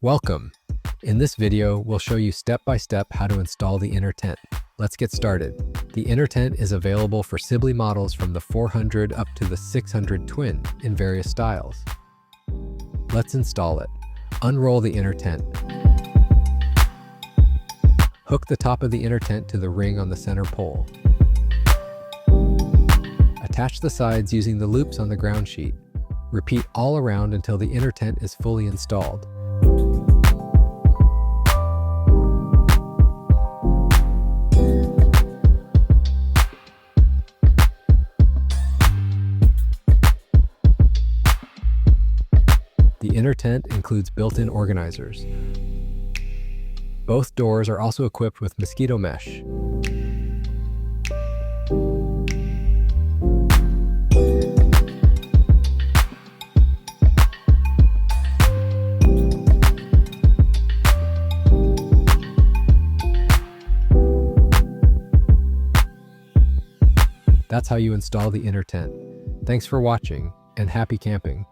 Welcome! In this video, we'll show you step-by-step how to install the inner tent. Let's get started. The inner tent is available for Sibley models from the 400 up to the 600 twin in various styles. Let's install it. Unroll the inner tent. Hook the top of the inner tent to the ring on the center pole. Attach the sides using the loops on the ground sheet. Repeat all around until the inner tent is fully installed. The inner tent includes built-in organizers. Both doors are also equipped with mosquito mesh. That's how you install the inner tent. Thanks for watching, and happy camping!